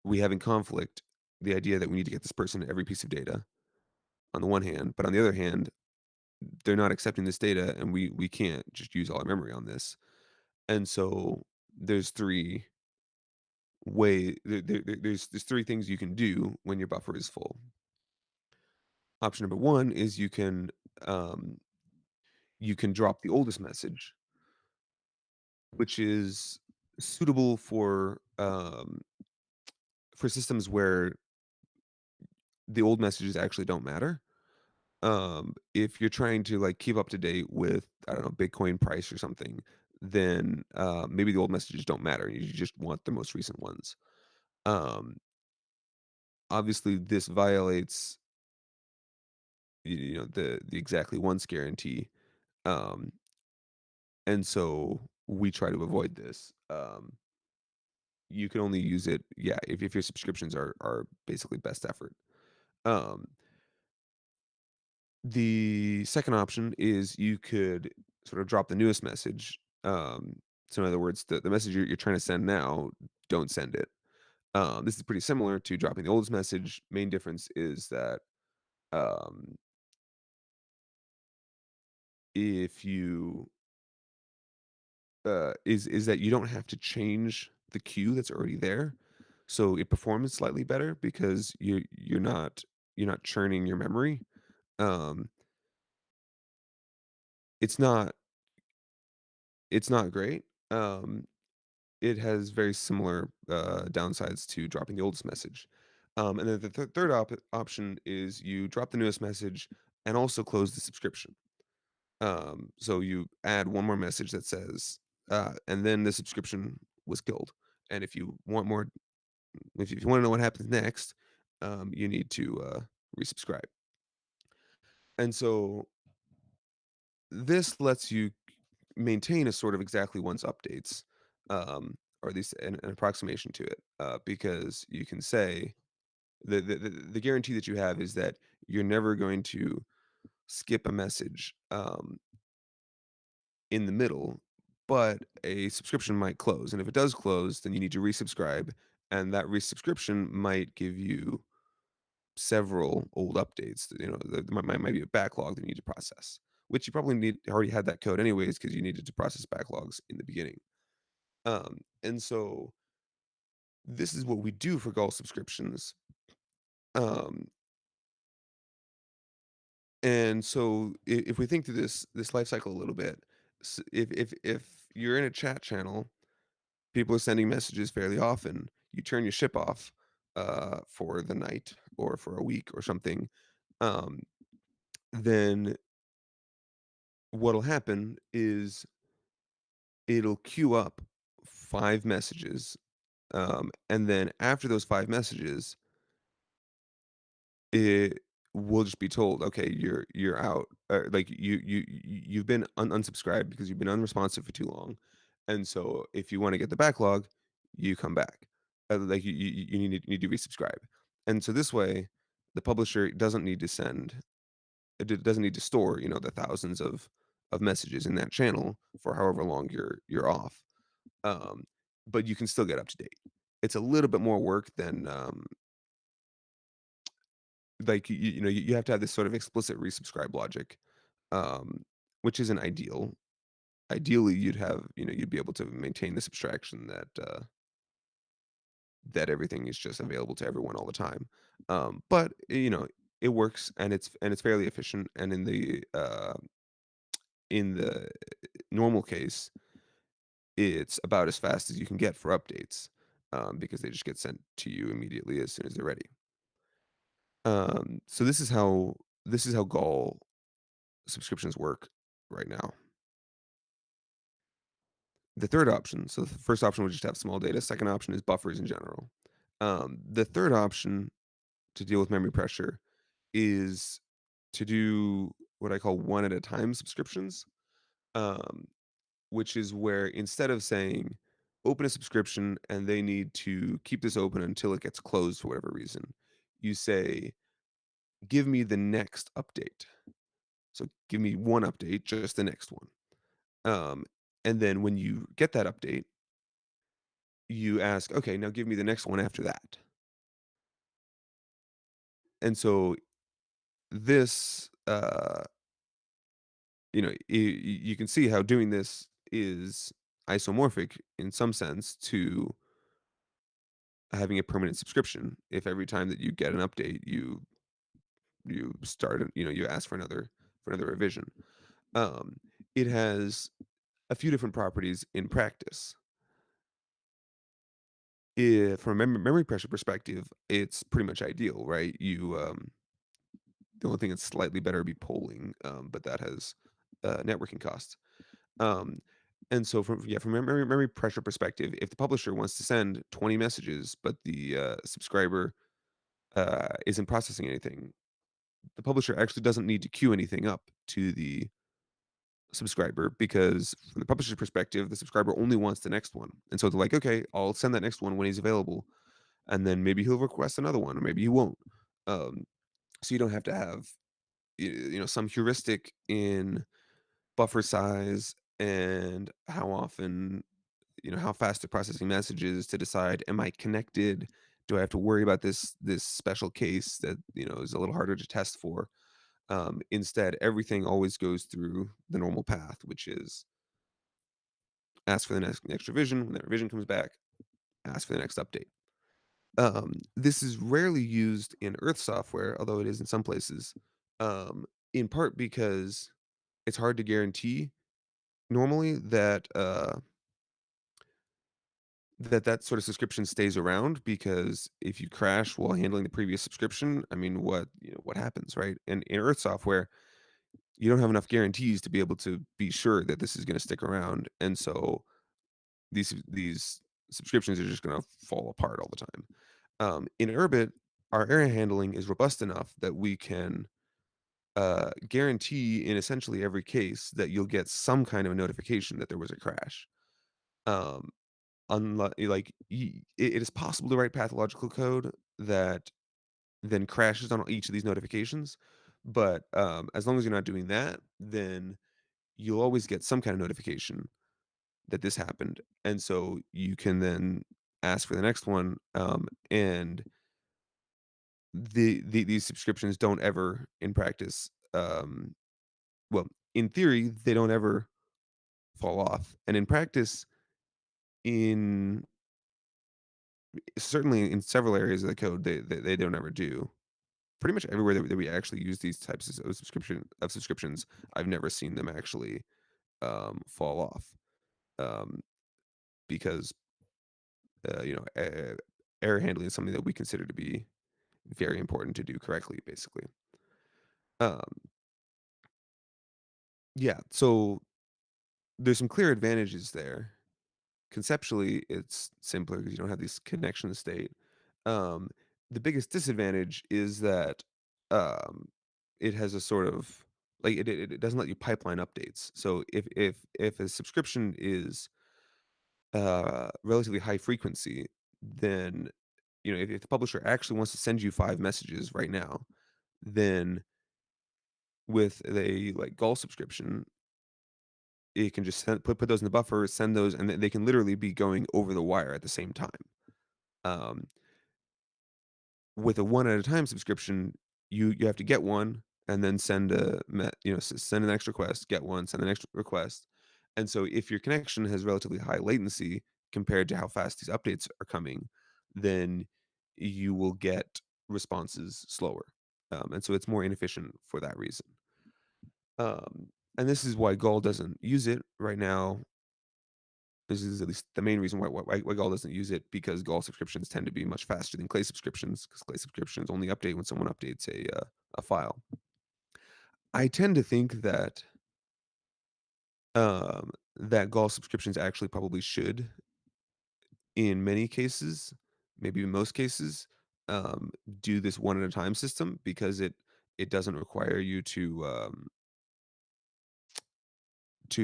we have in conflict the idea that we need to get this person every piece of data on the one hand, but on the other hand, they're not accepting this data, and we can't just use all our memory on this. And so there's there's three things you can do when your buffer is full. Option number one is um, you can drop the oldest message, which is suitable for systems where the old messages actually don't matter. If you're trying to like keep up to date with, I don't know, Bitcoin price or something, then maybe the old messages don't matter. You just want the most recent ones. Um, Obviously, this violates the exactly once guarantee, um, and so we try to avoid this. You can only use it, yeah, if your subscriptions are basically best effort. Um, The second option is you could sort of drop the newest message. So in other words, the message you're trying to send now, don't send it. This is pretty similar to dropping the oldest message. Main difference is that um, if you is that you don't have to change the queue that's already there, so it performs slightly better because you're not churning your memory. Um, it's not it's not great. It has very similar downsides to dropping the oldest message. And then the third option is you drop the newest message and also close the subscription. So you add one more message that says, and then the subscription was killed. And if you want more, if you want to know what happens next, you need to resubscribe. And so this lets you maintain a sort of exactly once updates, or at least an approximation to it, because you can say the guarantee that you have is that you're never going to skip a message in the middle, but a subscription might close, and if it does close, then you need to resubscribe, and that resubscription might give you several old updates. There might be a backlog that you need to process, which you probably already had that code anyways because you needed to process backlogs in the beginning. And so this is what we do for Gall subscriptions. Um, and so if we think through this life cycle a little bit, if you're in a chat channel, people are sending messages fairly often. You turn your ship off for the night or for a week or something. Um, then what'll happen is it'll queue up 5 messages, and then after those 5 messages, it will just be told, okay, you're out, like you've been unsubscribed because you've been unresponsive for too long, and so if you want to get the backlog, you come back. like you need to resubscribe. And so this way, the publisher doesn't need to doesn't need to store, the thousands of messages in that channel for however long you're off. Um, but you can still get up to date. It's a little bit more work than like you have to have this sort of explicit resubscribe logic, um, which isn't ideal. Ideally, you'd be able to maintain this abstraction that everything is just available to everyone all the time. But it works, and it's fairly efficient. And in the normal case, it's about as fast as you can get for updates, because they just get sent to you immediately as soon as they're ready. So this is how Gall subscriptions work right now. The third option, so the first option was just have small data. Second option is buffers in general. The third option to deal with memory pressure is to do what I call one at a time subscriptions, um, which is where instead of saying open a subscription and they need to keep this open until it gets closed for whatever reason, you say, give me the next update. So give me one update, just the next one. And then when you get that update, you ask, okay, now give me the next one after that. And so this, you can see how doing this is isomorphic in some sense to having a permanent subscription. If every time that you get an update, you start, you ask for another revision. It has a few different properties in practice. From a memory pressure perspective, it's pretty much ideal, right? The only thing that's slightly better would be polling, but that has networking costs. Um, and so from a memory pressure perspective, if the publisher wants to send 20 messages, but the subscriber isn't processing anything, the publisher actually doesn't need to queue anything up to the subscriber, because from the publisher's perspective, the subscriber only wants the next one. And so they're like, okay, I'll send that next one when he's available. And then maybe he'll request another one, or maybe he won't. So you don't have to have some heuristic in buffer size and how often, how fast they're processing messages to decide, am I connected? Do I have to worry about this special case that is a little harder to test for? Instead, everything always goes through the normal path, which is ask for the next revision. When that revision comes back, ask for the next update. This is rarely used in Earth software, although it is in some places, in part because it's hard to guarantee normally that that sort of subscription stays around, because if you crash while handling the previous subscription, I mean, what happens, right? And in Earth software, you don't have enough guarantees to be able to be sure that this is going to stick around, and so these subscriptions are just going to fall apart all the time. In Urbit, our error handling is robust enough that we can guarantee in essentially every case that you'll get some kind of a notification that there was a crash. Um, like it is possible to write pathological code that then crashes on each of these notifications, but as long as you're not doing that, then you'll always get some kind of notification that this happened, and so you can then ask for the next one. And these subscriptions don't ever, in practice, well, in theory, they don't ever fall off, and in practice, in certainly in several areas of the code, they don't ever do. Pretty much everywhere that we actually use these types of subscriptions, I've never seen them actually fall off, um, because error handling is something that we consider to be very important to do correctly, basically. Um, yeah, so there's some clear advantages there. Conceptually, it's simpler because you don't have this connection state. Um, the biggest disadvantage is that um, it has a sort of like it doesn't let you pipeline updates. So if a subscription is relatively high frequency, then if the publisher actually wants to send you 5 messages right now, then with a like Gall subscription, it can just put those in the buffer, send those, and they can literally be going over the wire at the same time. Um, with a one at a time subscription, you have to get one and then send send an extra request, get one, send an extra request. And so if your connection has relatively high latency compared to how fast these updates are coming, then you will get responses slower. And so it's more inefficient for that reason. And this is why Gall doesn't use it right now. This is at least the main reason why Gall doesn't use it, because Gall subscriptions tend to be much faster than Clay subscriptions, because Clay subscriptions only update when someone updates a file. I tend to think that that Gall subscriptions actually probably should, in many cases, maybe in most cases, do this one at a time system, because it doesn't require you to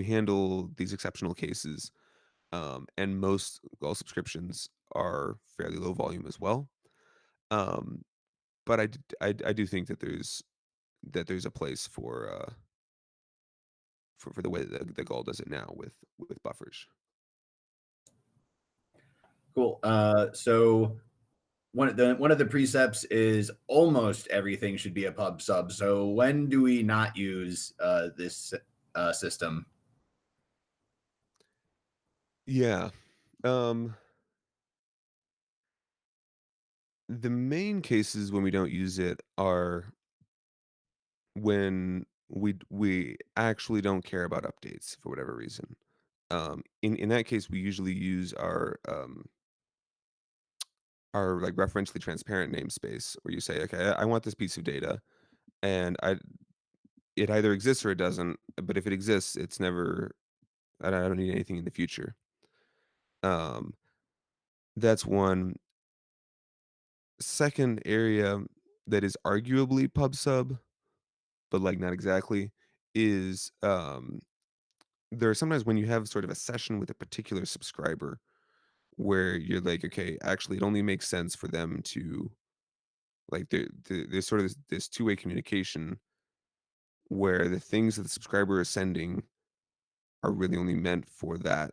handle these exceptional cases. And most Gall subscriptions are fairly low volume as well. Um, but I do think that there's a place for the way that the Gall does it now with buffers.
Cool. So one of the precepts is almost everything should be a pub sub. So when do we not use this system?
Yeah. The main cases when we don't use it are when we actually don't care about updates for whatever reason. In that case, we usually use our like referentially transparent namespace, where you say, okay, I want this piece of data, and it either exists or it doesn't. But if it exists, it's never. I don't need anything in the future. That's one. Second area that is arguably pub sub, but like not exactly, is there are sometimes when you have sort of a session with a particular subscriber where you're like, okay, actually, it only makes sense for them to like there's sort of this two-way communication where the things that the subscriber is sending are really only meant for that.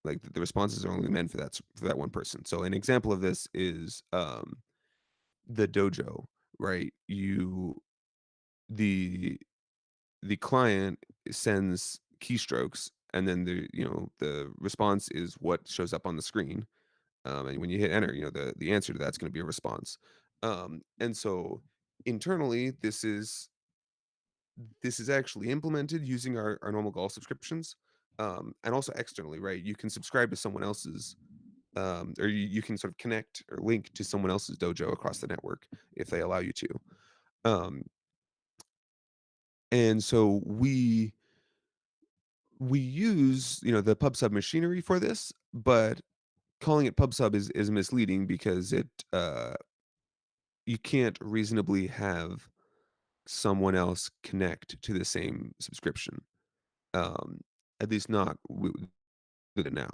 Like the responses are only meant for that one person. So an example of this is the dojo, right? The client sends keystrokes, and then the response is what shows up on the screen. And when you hit enter, the answer to that's going to be a response. And so internally, this is actually implemented using our normal Gall subscriptions, and also externally, right? You can subscribe to someone else's, or you can sort of connect or link to someone else's dojo across the network if they allow you to. And so we use the PubSub machinery for this, but calling it PubSub is misleading, because you can't reasonably have someone else connect to the same subscription. At least not with it now.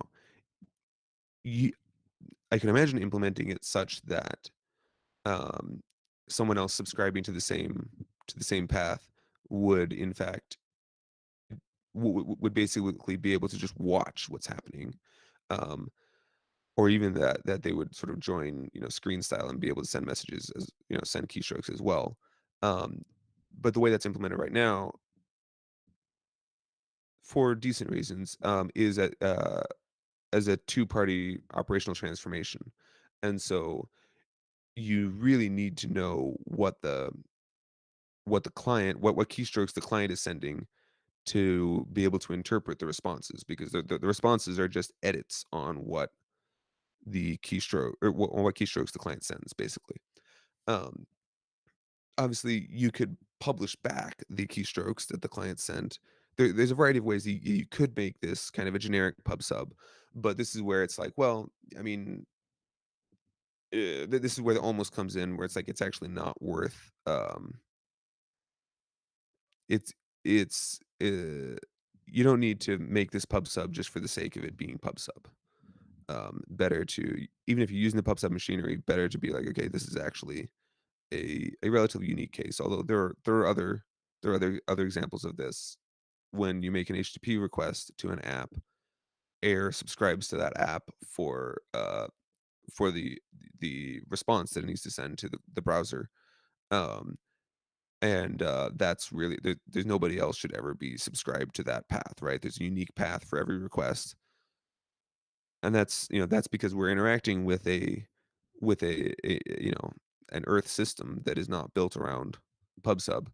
I can imagine implementing it such that um, someone else subscribing to the same path would in fact would basically be able to just watch what's happening, um, or even that they would sort of join screen style and be able to send messages, as send keystrokes as well. But the way that's implemented right now, for decent reasons, is as a two-party operational transformation. And so you really need to know what the client, what keystrokes the client is sending, to be able to interpret the responses, because the responses are just edits on what the keystroke, or what keystrokes the client sends, basically. um, Obviously, you could publish back the keystrokes that the client sent. There's a variety of ways you could make this kind of a generic pub sub, but this is where it's like, well, I mean, this is where the almost comes in, where it's like it's actually not worth. It's you don't need to make this pub sub just for the sake of it being pub sub. better to, even if you're using the pub sub machinery, better to be like, okay, this is actually a relatively unique case. Although there are other examples of this. When you make an HTTP request to an app, Air subscribes to that app for the response that it needs to send to the browser. Um, and that's really there's nobody else should ever be subscribed to that path, right? There's a unique path for every request, and that's because we're interacting with a an Earth system that is not built around PubSub.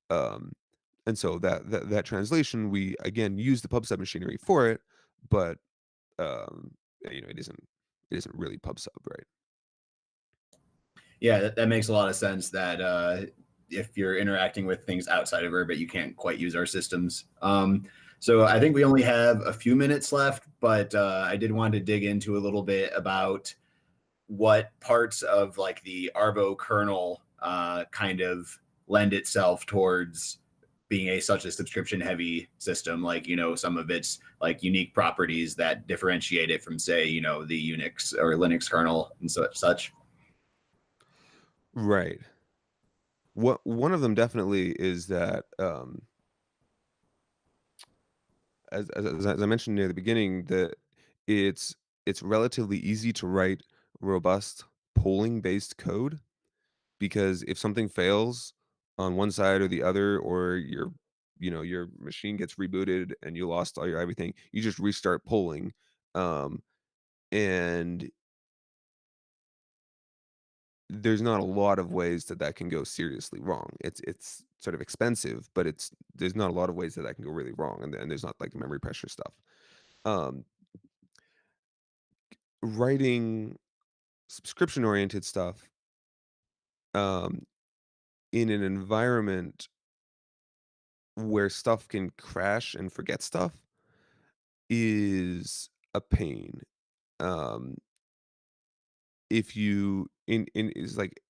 Um, and so that translation, we again use the PubSub machinery for it, but it isn't really PubSub, right?
Yeah, that makes a lot of sense that if you're interacting with things outside of Urbit, you can't quite use our systems. So I think we only have a few minutes left, but I did want to dig into a little bit about what parts of like the Arvo kernel kind of lend itself towards being such a subscription heavy system. Like, some of its like unique properties that differentiate it from, say, the Unix or Linux kernel and such.
Right. One of them definitely is that, as I mentioned near the beginning, that it's relatively easy to write robust polling based code, because if something fails on one side or the other, or your machine gets rebooted and you lost all your everything, you just restart polling, and there's not a lot of ways that can go seriously wrong. It's sort of expensive, but there's not a lot of ways that can go really wrong, and there's not like memory pressure stuff. Um, Writing subscription oriented stuff um, in an environment where stuff can crash and forget stuff is a pain. Um, if you in is like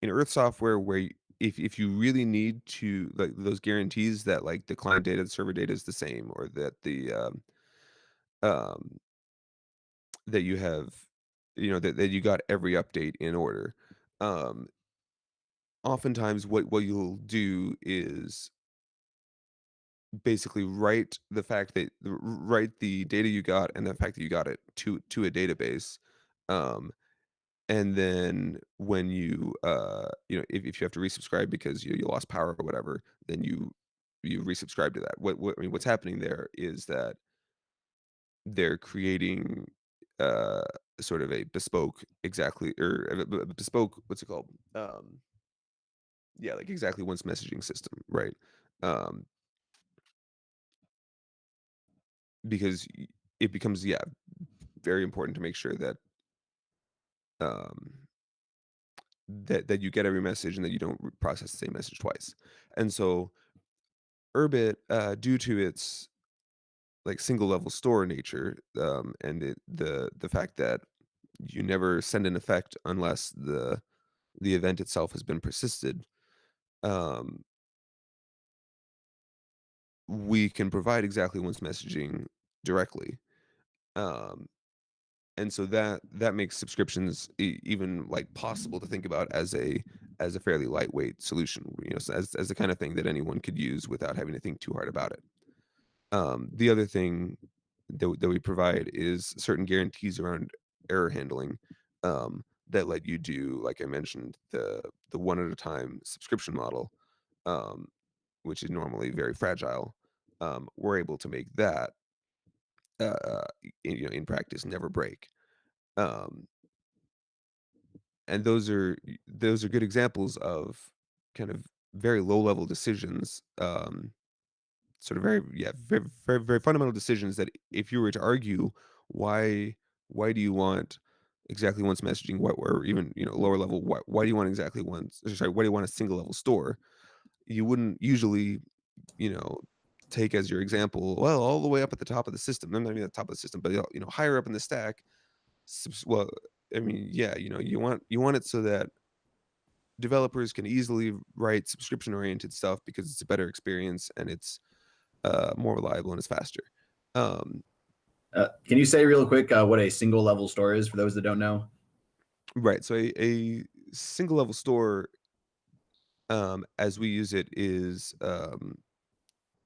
in Earth software, where if you really need to, like, those guarantees that like the client data, the server data is the same, or that um that you have, that you got every update in order. Um, Oftentimes, what you'll do is basically write the data you got and the fact that you got it to a database. Um, and then when if you have to resubscribe because you lost power or whatever, then you resubscribe to that. What's happening there is that they're creating uh sort of a bespoke, exactly, or a bespoke, what's it called, yeah, like exactly once messaging system, right? um because it becomes, yeah, very important to make sure that um that you get every message and that you don't process the same message twice. And so Urbit, due to its like single level store nature, and the fact that you never send an effect unless the event itself has been persisted, um, we can provide exactly once messaging directly. Um, and so that makes subscriptions even like possible to think about as a fairly lightweight solution, so as the kind of thing that anyone could use without having to think too hard about it. The other thing that we provide is certain guarantees around error handling, that let you do, like I mentioned, the one at a time subscription model, um, which is normally very fragile. We're able to make that, in practice, never break. Um, and those are good examples of kind of very low level decisions, sort of very, yeah, very, very, very fundamental decisions that if you were to argue why why do you want exactly once messaging, or even lower level, why do you want exactly once, sorry, why do you want a single level store, you wouldn't usually you know take as your example, well, all the way up at the top of the system, not even at the top of the system, but higher up in the stack. Well, I mean, yeah, you want it so that developers can easily write subscription oriented stuff because it's a better experience and it's more reliable and it's faster. Um,
Can you say real quick what a single level store is for those that don't know?
Right. So a single level store, as we use it, is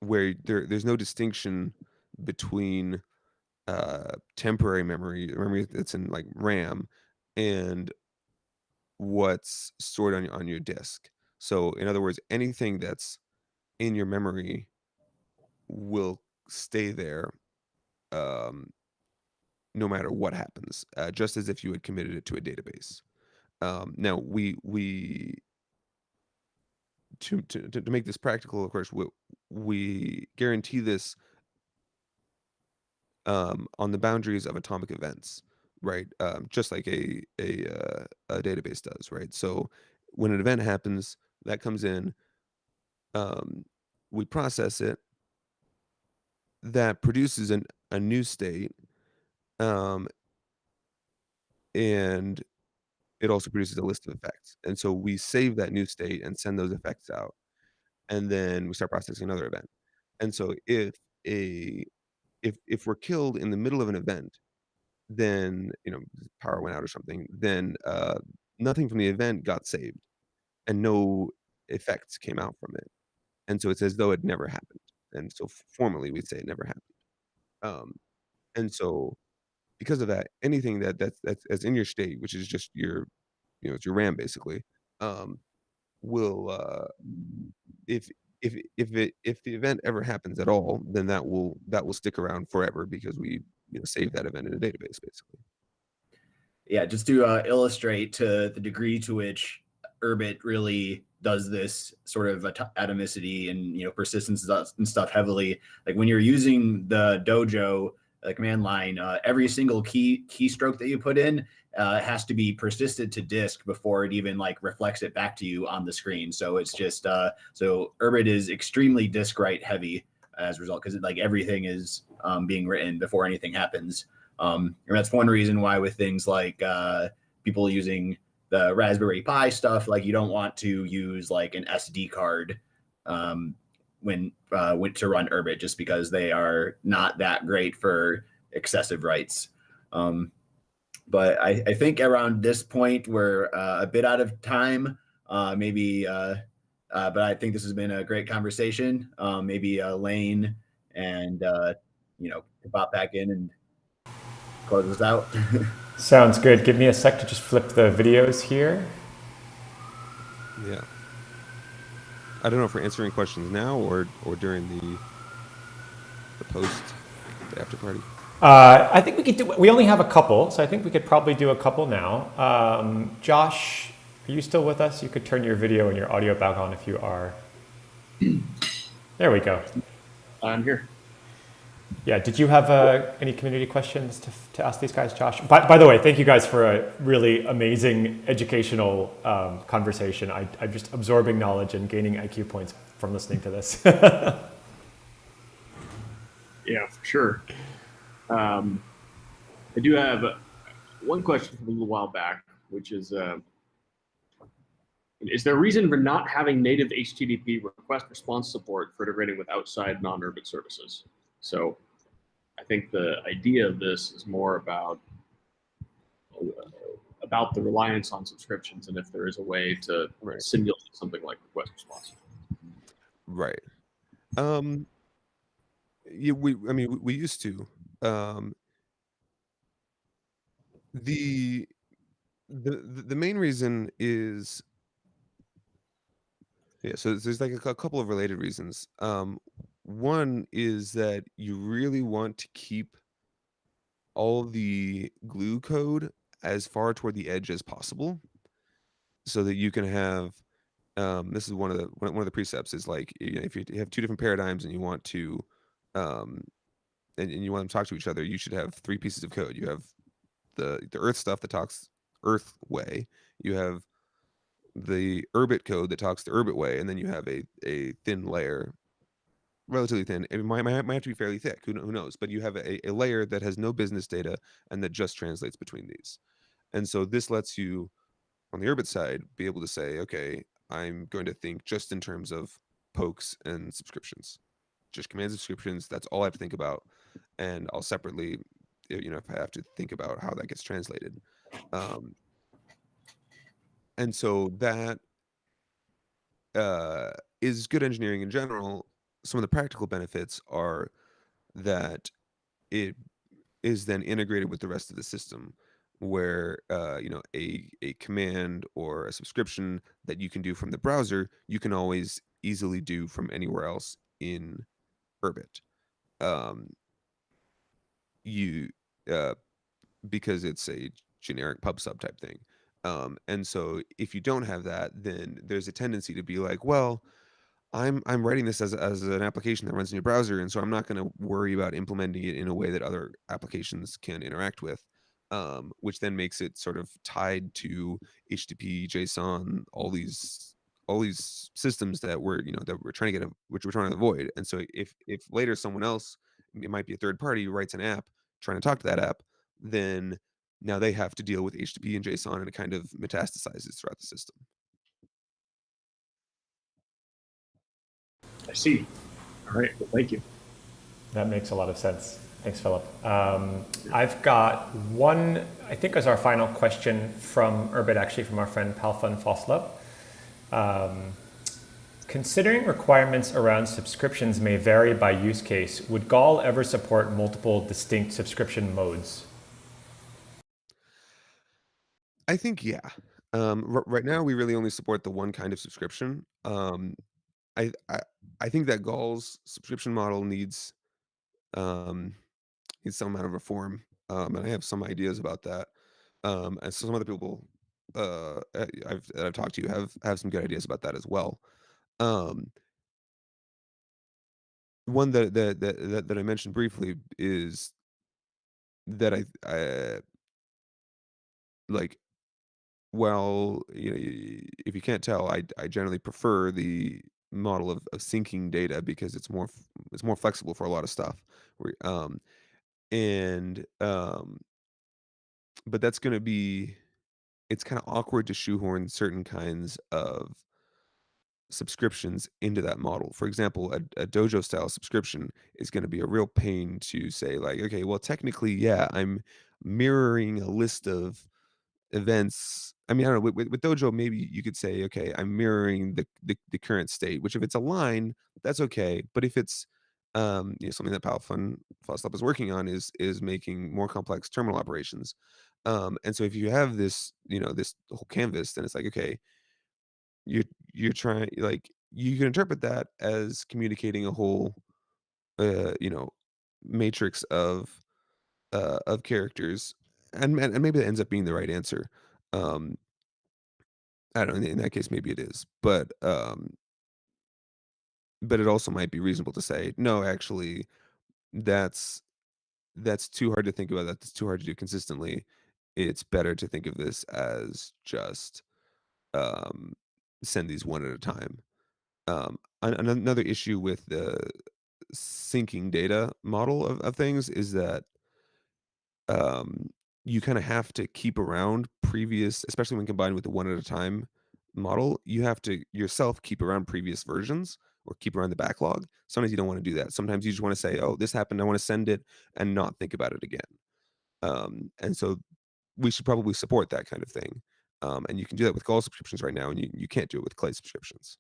where there's no distinction between temporary memory that's in like RAM, and what's stored on your disk. So in other words, anything that's in your memory will stay there, um, no matter what happens, just as if you had committed it to a database. Now we to make this practical, of course, we guarantee this on the boundaries of atomic events, right? Just like a database does, right? So when an event happens, that comes in, um, we process it, that produces a new state, um, and it also produces a list of effects. And so we save that new state and send those effects out, and then we start processing another event. And so a if we're killed in the middle of an event, then power went out or something, then nothing from the event got saved and no effects came out from it, and so it's as though it never happened. And so formally we'd say it never happened. um, and so because of that, anything that's in your state, which is just your it's your RAM basically, um, will if if the event ever happens at all, then that will stick around forever because we save that event in a database basically.
Yeah, just to illustrate to the degree to which Urbit really does this sort of atomicity and persistence and stuff heavily. Like when you're using the Dojo command line, every single keystroke that you put in has to be persisted to disk before it even like reflects it back to you on the screen. So it's just so Urbit is extremely disk write heavy as a result, because like everything is being written before anything happens. And that's one reason why with things like people using the Raspberry Pi stuff, like you don't want to use like an SD card when to run Urbit, just because they are not that great for excessive writes. But I think around this point we're a bit out of time. But I think this has been a great conversation. Maybe Lane and pop back in and close this out.
Sounds good. Give me a sec to just flip the videos here.
Yeah. I don't know if we're answering questions now or during the post, the after party.
I think we could do. We only have a couple, so I think we could probably do a couple now. Josh, are you still with us? You could turn your video and your audio back on if you are. There we go.
I'm here.
Yeah. Did you have any community questions to ask these guys, Josh? By the way, thank you guys for a really amazing educational conversation. I'm just absorbing knowledge and gaining IQ points from listening to this.
Yeah, for sure. I do have one question from a little while back, which is there a reason for not having native HTTP request response support for integrating with outside non-Urbit services? So I think the idea of this is more about the reliance on subscriptions, and if there is a way to simulate something like request response.
Right. Yeah, we used to. The main reason is, so there's like a couple of related reasons. One is that you really want to keep all the glue code as far toward the edge as possible, so that you can have this is one of the precepts is like, if you have two different paradigms and you want to and you want them to talk to each other, you should have three pieces of code. You have the Earth stuff that talks Earth way, you have the Urbit code that talks the Urbit way, and then you have a thin layer, relatively thin. It might have to be fairly thick. Who knows? But you have a layer that has no business data and that just translates between these. And so this lets you, on the Urbit side, be able to say, okay, I'm going to think just in terms of pokes and subscriptions, just commands and subscriptions. That's all I have to think about, and I'll separately if I have to think about how that gets translated. And so that is good engineering in general. Some of the practical benefits are that it is then integrated with the rest of the system, where a command or a subscription that you can do from the browser, you can always easily do from anywhere else in Urbit. You Because it's a generic pub sub type thing. And so if you don't have that, then there's a tendency to be like, well, I'm writing this as an application that runs in your browser, and so I'm not going to worry about implementing it in a way that other applications can interact with, which then makes it sort of tied to HTTP, JSON, all these systems that we're trying to which we're trying to avoid. And so if later someone else, it might be a third party, writes an app trying to talk to that app, then now they have to deal with HTTP and JSON, and it kind of metastasizes throughout the system.
I see. All right. Well, thank you.
That makes a lot of sense. Thanks, Philip. I've got one, I think, as our final question from Urbit, actually from our friend Palfan Foslub. Considering requirements around subscriptions may vary by use case, would Gall ever support multiple distinct subscription modes?
I think, yeah. Right now, we really only support the one kind of subscription. I think that Gall's subscription model needs some amount of reform, and I have some ideas about that. And so some other people I've talked to have some good ideas about that as well. Um, One that I mentioned briefly is that I like. Well, if you can't tell, I generally prefer the model of syncing data because it's more flexible for a lot of stuff. Where, and But that's going to be it's kind of awkward to shoehorn certain kinds of subscriptions into that model. For example, a dojo style subscription is going to be a real pain to say, like, okay, well, technically, yeah, I'm mirroring a list of events. I mean, I don't know, with dojo, maybe you could say, okay, I'm mirroring the current state, which if it's a line, that's okay. But if it's something that Palfan Foslop is working on is making more complex terminal operations. And so if you have this, this whole canvas, then it's like, okay, you're trying, like, you can interpret that as communicating a whole uh, you know matrix of characters, and maybe that ends up being the right answer. Um, I don't know. In that case, maybe it is, but it also might be reasonable to say, no, actually, that's that's too hard to think about. That's too hard to do consistently. It's better to think of this as just um, send these one at a time. Another issue with the syncing data model of things is that um, you kind of have to keep around previous, especially when combined with the one at a time model. You have to yourself keep around previous versions or keep around the backlog. Sometimes you don't want to do that. Sometimes you just want to say, oh, this happened, I want to send it, and not think about it again. And so we should probably support that kind of thing. And you can do that with Gall subscriptions right now, and you can't do it with Clay subscriptions.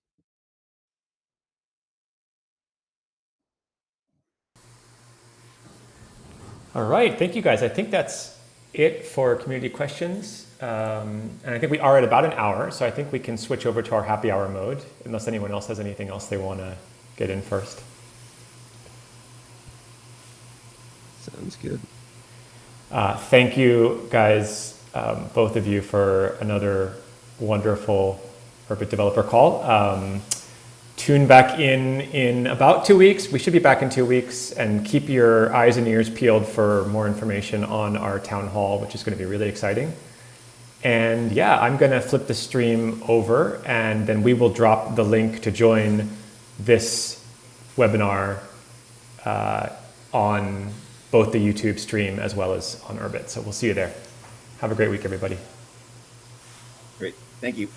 All right, thank you guys. I think that's it for community questions. And I think we are at about an hour, so I think we can switch over to our happy hour mode, unless anyone else has anything else they want to get in first.
Sounds good.
Thank you guys, both of you, for another wonderful Urbit developer call. Tune back in about 2 weeks. We should be back in 2 weeks, and keep your eyes and ears peeled for more information on our town hall, which is going to be really exciting. And yeah, I'm going to flip the stream over, and then we will drop the link to join this webinar on both the YouTube stream as well as on Urbit. So we'll see you there. Have a great week, everybody.
Great. Thank you.